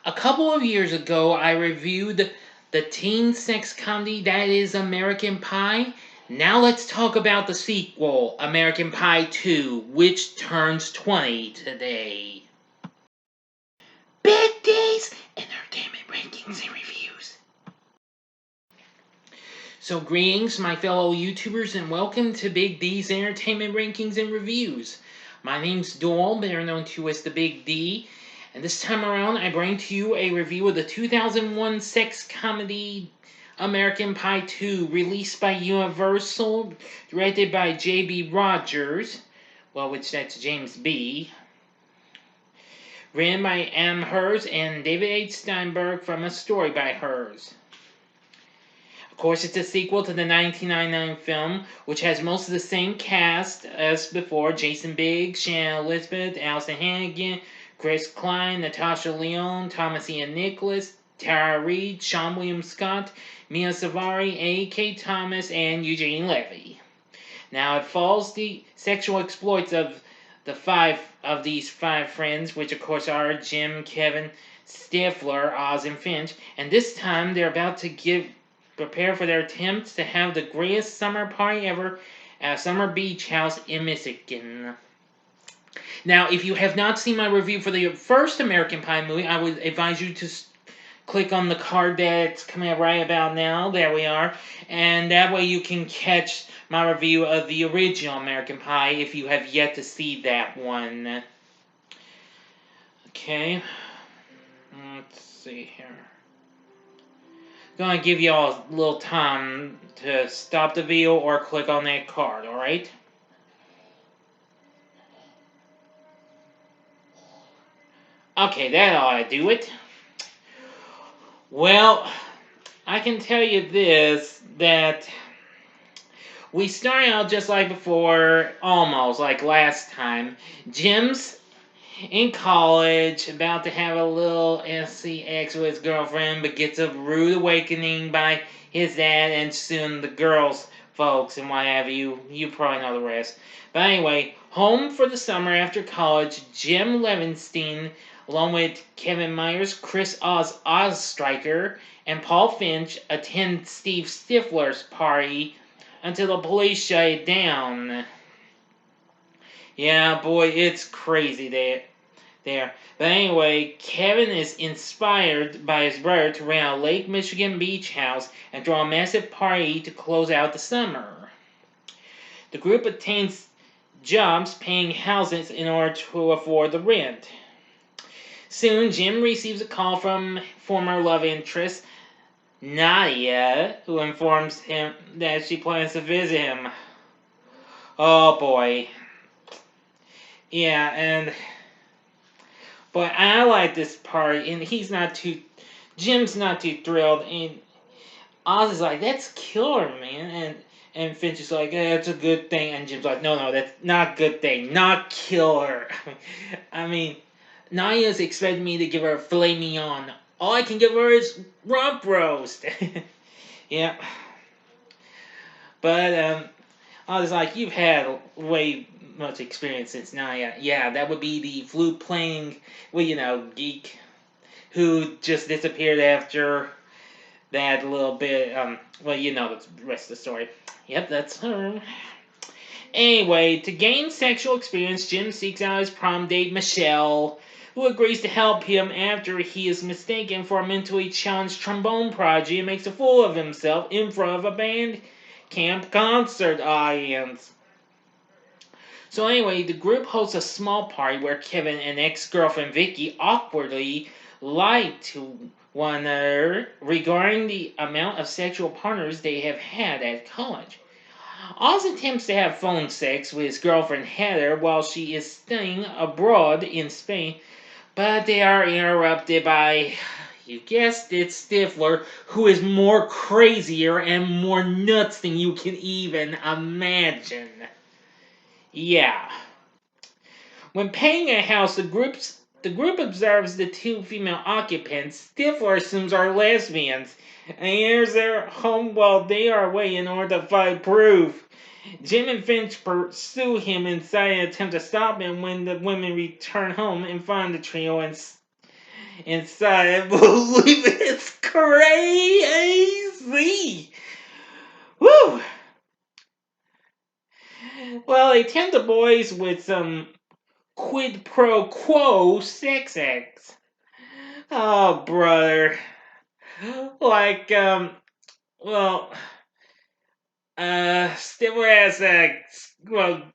A couple of years ago, I reviewed the teen sex comedy that is American Pie. Now let's talk about the sequel, American Pie 2, which turns 20 today. Big D's Entertainment Rankings and Reviews. So greetings, my fellow YouTubers, and welcome to Big D's Entertainment Rankings and Reviews. My name's Doyle, better known to as the Big D. And this time around, I bring to you a review of the 2001 sex comedy American Pie 2, released by Universal, directed by J.B. Rogers, which that's James B., written by M. Hers and David H. Steinberg from a story by Hers. Of course, it's a sequel to the 1999 film, which has most of the same cast as before: Jason Biggs, Shannon Elizabeth, Allison Hannigan, Chris Klein, Natasha Lyonne, Thomas Ian Nicholas, Tara Reid, Sean William Scott, Mia Savari, A.K. Thomas, and Eugene Levy. Now, it follows the sexual exploits of these five friends, which of course are Jim, Kevin, Stifler, Oz, and Finch, and this time they're about to prepare for their attempts to have the greatest summer party ever at a summer beach house in Michigan. Now, if you have not seen my review for the first American Pie movie, I would advise you to click on the card that's coming up right about now. There we are. And that way you can catch my review of the original American Pie if you have yet to see that one. Okay. Let's see here. Gonna give you all a little time to stop the video or click on that card, alright? Okay, that ought to do it. Well, I can tell you this, that we started out just like before, almost like last time. Jim's in college, about to have a little sex with his girlfriend, but gets a rude awakening by his dad and soon the girls' folks and what have you. You probably know the rest. But anyway, home for the summer after college, Jim Levinstein, along with Kevin Myers, Chris Ozstriker, and Paul Finch, attend Steve Stifler's party until the police shut it down. Yeah, boy, it's crazy there. But anyway, Kevin is inspired by his brother to rent a Lake Michigan beach house and throw a massive party to close out the summer. The group obtains jobs paying houses in order to afford the rent. Soon, Jim receives a call from former love interest Nadia, who informs him that she plans to visit him. Oh boy. Yeah, but I like this part, and Jim's not too thrilled, and Oz is like, that's killer, man, and Finch is like, that's a good thing, and Jim's like, no, that's not a good thing, not killer. I mean, Nadia's expecting me to give her a filet mignon. All I can give her is rump roast. Yeah. But, I was like, you've had way much experience since Nadia. Yeah, that would be the flute-playing, geek who just disappeared after that little bit, the rest of the story. Yep, that's her. Anyway, to gain sexual experience, Jim seeks out his prom date, Michelle, who agrees to help him after he is mistaken for a mentally challenged trombone prodigy and makes a fool of himself in front of a band camp concert audience. So anyway, the group hosts a small party where Kevin and ex-girlfriend Vicky awkwardly lie to one another regarding the amount of sexual partners they have had at college. Oz attempts to have phone sex with his girlfriend Heather while she is studying abroad in Spain, but they are interrupted by, you guessed it, Stifler, who is more crazier and more nuts than you can even imagine. Yeah. When paying a house, the group observes the two female occupants Stifler assumes are lesbians and enters their home while they are away in order to find proof. Jim and Finch pursue him inside and attempt to stop him when the women return home and find the trio inside. I believe it's crazy. Woo! Well, they tempt the boys with some quid pro quo sex acts. Oh, brother. Like, well, Stifler has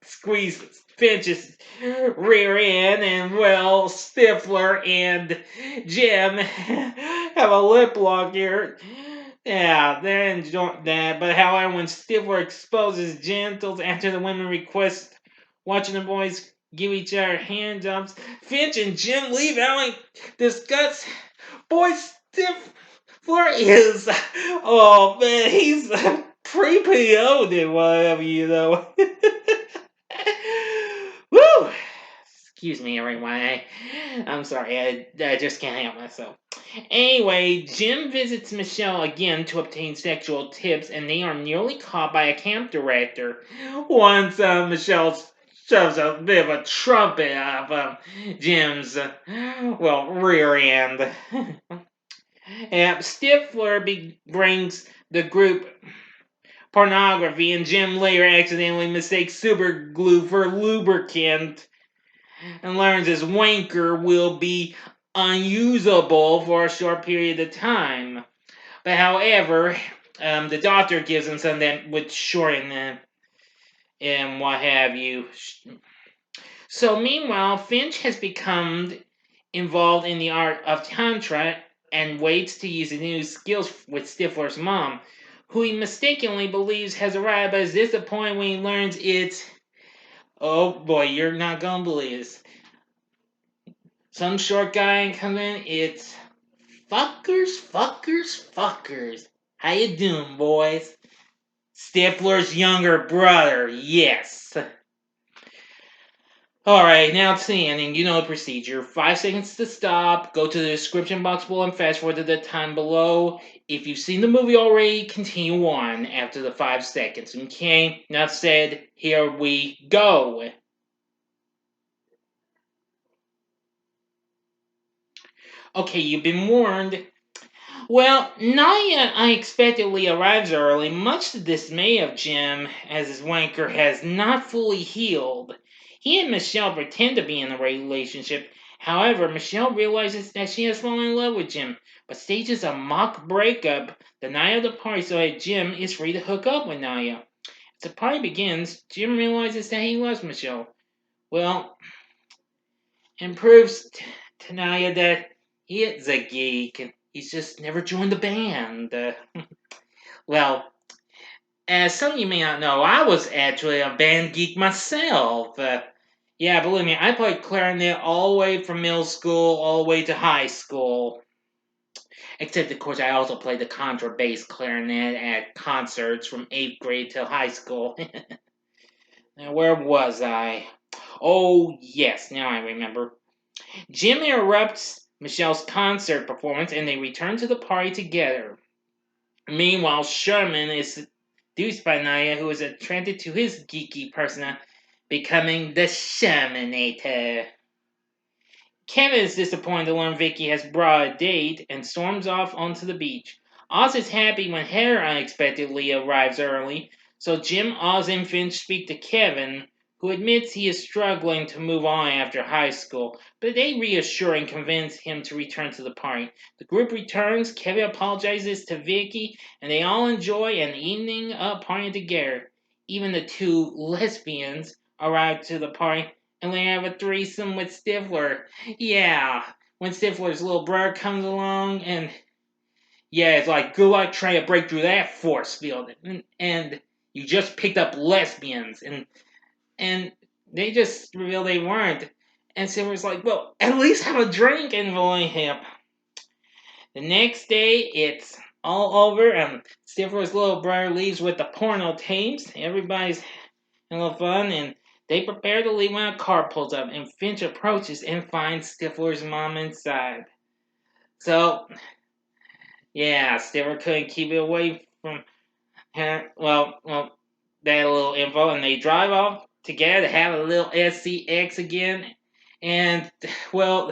squeezed Finch's rear end, and well, Stifler and Jim have a lip lock here. Yeah, they're enjoying that. But however, when Stifler exposes genitals after the women request watching the boys give each other hand jobs, Finch and Jim leave having discuss. Boy, Stifler is. Oh man, he's pre-PO'd and whatever, you know. Woo! Excuse me, everyone. I'm sorry, I just can't help myself. Anyway, Jim visits Michelle again to obtain sexual tips, and they are nearly caught by a camp director. Once Michelle shoves a bit of a trumpet out of Jim's, rear end. And Stifler brings the group pornography, and Jim later accidentally mistakes super glue for lubricant and learns his wanker will be unusable for a short period of time. But however, the doctor gives him some that would shorten and what have you. So meanwhile, Finch has become involved in the art of Tantra and waits to use his new skills with Stifler's mom, who he mistakenly believes has arrived, but is disappointed when he learns it's. Oh boy, you're not gonna believe this. Some short guy comes in, it's fuckers. How you doing, boys? Stifler's younger brother, yes. Alright, now to the ending. You know the procedure. 5 seconds to stop. Go to the description box below and fast forward to the time below. If you've seen the movie already, continue on after the 5 seconds. Okay? Enough said. Here we go. Okay, you've been warned. Well, Naya unexpectedly arrives early, much to the dismay of Jim, as his wanker has not fully healed. He and Michelle pretend to be in a relationship. However, Michelle realizes that she has fallen in love with Jim, but stages a mock breakup the night of the party so that Jim is free to hook up with Naya. As the party begins, Jim realizes that he loves Michelle. Well, and proves to Naya that he is a geek and he's just never joined the band. Well, as some of you may not know, I was actually a band geek myself. Yeah, believe me, I played clarinet all the way from middle school all the way to high school. Except, of course, I also played the contrabass clarinet at concerts from 8th grade till high school. Now, where was I? Oh, yes, now I remember. Jim interrupts Michelle's concert performance and they return to the party together. Meanwhile, Sherman is seduced by Naya, who is attracted to his geeky persona, becoming the Shermanator. Kevin is disappointed to learn Vicky has brought a date and storms off onto the beach. Oz is happy when Heather unexpectedly arrives early, so Jim, Oz, and Finch speak to Kevin, who admits he is struggling to move on after high school, but they reassure and convince him to return to the party. The group returns, Kevin apologizes to Vicky, and they all enjoy an evening of partying together. Even the two lesbians arrive to the party and they have a threesome with Stifler. Yeah, when Stifler's little brother comes along, and yeah, it's like good luck trying to break through that force field, and you just picked up lesbians, and they just revealed they weren't. And Stifler's like, well, at least have a drink and bully him. The next day, it's all over, and Stifler's little brother leaves with the porno tapes. Everybody's having a little fun, and they prepare to leave when a car pulls up, and Finch approaches and finds Stifler's mom inside. So, yeah, Stifler couldn't keep it away from her. That little info, and they drive off together to have a little SCX again. And, well,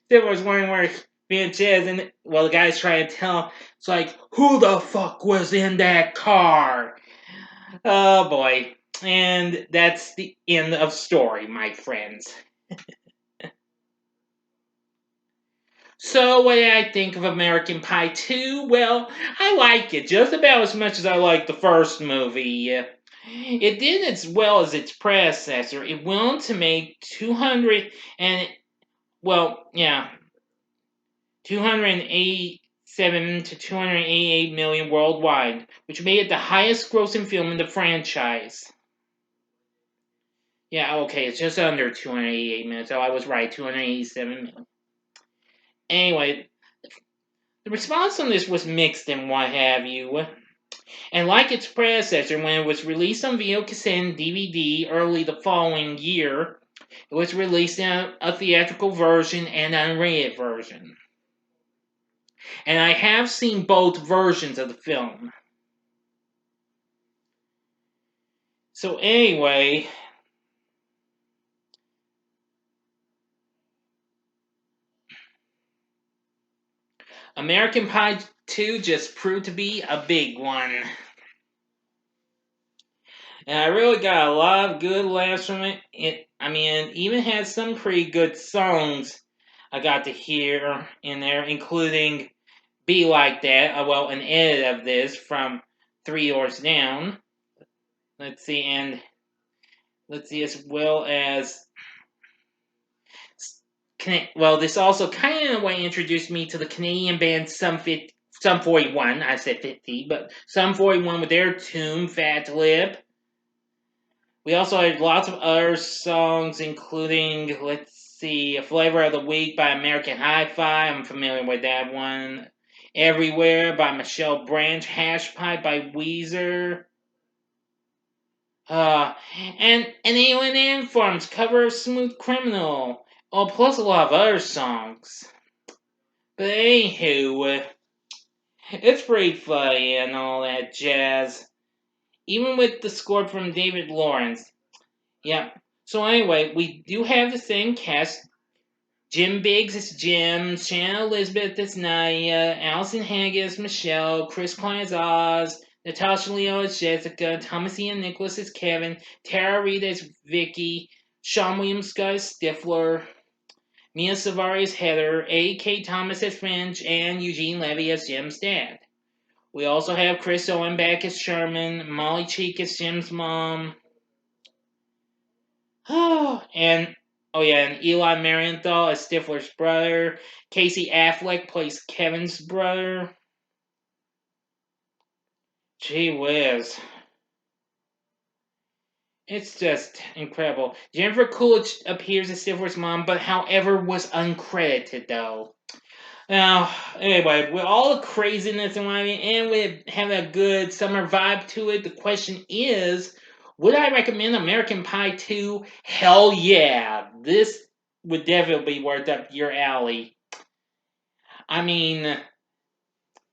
Stifler's wondering where Sanchez, and well, the guy's trying to tell. It's like, who the fuck was in that car? Oh boy, and that's the end of story, my friends. So, what did I think of American Pie 2? Well, I like it just about as much as I liked the first movie. It did as well as its predecessor. It went on to make 200 and, well, yeah, 287 to 288 million worldwide, which made it the highest grossing film in the franchise. Yeah, okay, it's just under 288 million, so I was right, 287 million. Anyway, the response on this was mixed and what have you. And like its predecessor, when it was released on video cassette and DVD early the following year, it was released in a theatrical version and an unrated version. And I have seen both versions of the film. So anyway, American Pie 2 just proved to be a big one. And I really got a lot of good laughs from it. It even had some pretty good songs I got to hear in there, including Be Like That, well, an edit of this from Three Doors Down. Let's see, as well as, well, this also kind of in a way introduced me to the Canadian band Sum 41. I said 50, but Sum 41 with their tune Fat Lip. We also had lots of other songs, including, let's see, A Flavor of the Week by American Hi-Fi. I'm familiar with that one. Everywhere by Michelle Branch. Hash Pipe by Weezer. And A&M Farm's cover of Smooth Criminal. Oh, plus a lot of other songs. But anywho, it's pretty funny and all that jazz. Even with the score from David Lawrence. Yeah. So anyway, we do have the same cast. Jim Biggs is Jim, Shannon Elizabeth is Naya, Allison Hannigan is Michelle, Chris Klein is Oz, Natasha Lyonne is Jessica, Thomas Ian Nicholas is Kevin, Tara Reid is Vicky, Sean Williams Scott is Stifler, Mia Savari is Heather, A.K. Thomas as Finch, and Eugene Levy as Jim's dad. We also have Chris Owen back as Sherman, Molly Cheek as Jim's mom, and Eli Marienthal as Stifler's brother. Casey Affleck plays Kevin's brother. Gee whiz. It's just incredible. Jennifer Coolidge appears as Stifler's mom, but however was uncredited though. Now, anyway, with all the craziness and with having a good summer vibe to it, the question is, would I recommend American Pie 2? Hell yeah. This would definitely be worth up your alley. I mean,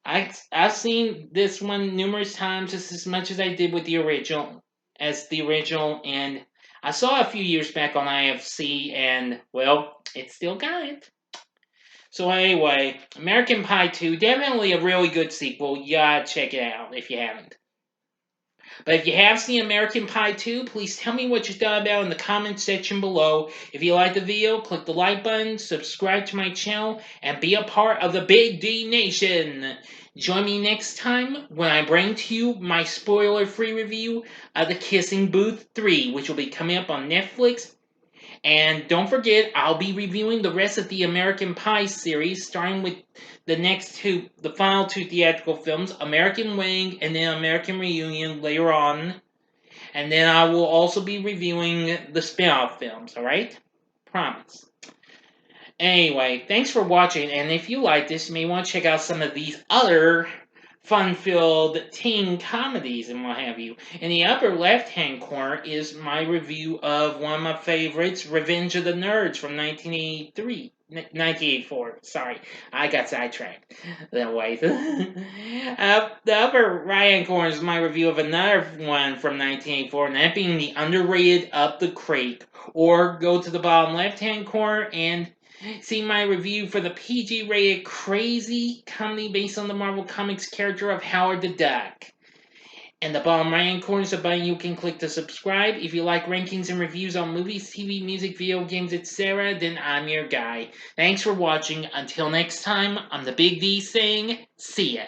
I've seen this one numerous times, just as much as I did with the original, and I saw it a few years back on IFC, and, well, it still got it. So anyway, American Pie 2, definitely a really good sequel. You gotta check it out if you haven't. But if you have seen American Pie 2, please tell me what you thought about in the comments section below. If you liked the video, click the like button, subscribe to my channel, and be a part of the Big D Nation. Join me next time when I bring to you my spoiler-free review of The Kissing Booth 3, which will be coming up on Netflix. And don't forget, I'll be reviewing the rest of the American Pie series, starting with the final two theatrical films, American Wing and then American Reunion later on. And then I will also be reviewing the spin-off films, alright? Promise. Anyway, thanks for watching, and if you like this, you may want to check out some of these other fun-filled teen comedies and what have you. In the upper left-hand corner is my review of one of my favorites, Revenge of the Nerds from 1984. Sorry, I got sidetracked. That way. The upper right-hand corner is my review of another one from 1984, and that being the underrated Up the Creek. Or go to the bottom left-hand corner and See my review for the PG-rated crazy comedy based on the Marvel Comics character of Howard the Duck. In the bottom right hand corner is a button you can click to subscribe. If you like rankings and reviews on movies, TV, music, video games, etc., then I'm your guy. Thanks for watching. Until next time, I'm the Big D saying, see ya.